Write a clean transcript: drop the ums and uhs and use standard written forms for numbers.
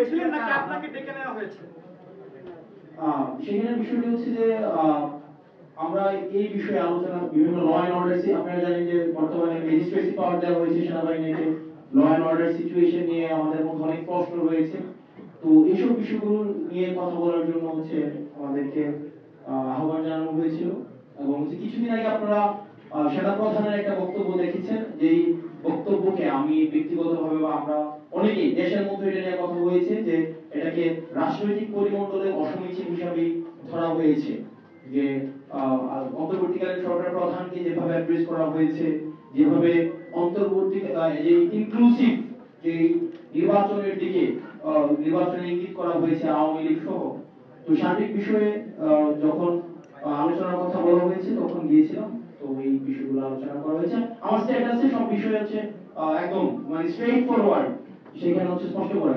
গিয়েছিলেন নাকি আপনাকে ডেকে নেওয়া হয়েছে? সেখানে বিষয়টি হচ্ছে যে আমরা এই বিষয়ে আলোচনা বিভিন্ন ল অ্যান্ড অর্ডার, আপনারা জানেন যে বর্তমানে ম্যাজিস্ট্রেসি পাওয়ার দেওয়া হয়েছে সেনাবাহিনীকে, ল অ্যান্ড অর্ডার সিচুয়েশন নিয়ে আমাদের মধ্যে অনেক প্রশ্ন রয়েছে। তো এইসব বিষয়গুলো নিয়ে কথা বলার জন্য হচ্ছে আমাদেরকে আহ্বান জানানো হয়েছিল। এবং হচ্ছে কিছুদিন আগে আপনারা সেনা প্রধানের একটা বক্তব্য দেখেছেন, যেই বক্তব্যকে আমি ব্যক্তিগতভাবে বা আমরা অনেকেই দেশের মধ্যে এটা নিয়ে কথা হয়েছে যে এটাকে রাজনৈতিক পরিমণ্ডলে অসমীচীন হিসাবে ধরা হয়েছে। যে অন্তর্বর্তীকালীন সরকার প্রধানকে যেভাবে অ্যাড্রেস করা হয়েছে, যেভাবে অন্তর্বর্তী যে ইনক্লুসিভ যে নির্বাচনের দিকে নির্বাচনে ইঙ্গিত করা হয়েছে আওয়ামী লীগ সহ, তো সার্বিক বিষয়ে যখন আলোচনার কথা বলা হয়েছে তখন গিয়েছিলাম। তো এই বিষয়গুলো আলোচনা করা হয়েছে। আমার স্ট্যাটাসে সব বিষয় হচ্ছে একদম মানে স্ট্রেইট ফরওয়ার্ড, সেখানে হচ্ছে স্পষ্ট করা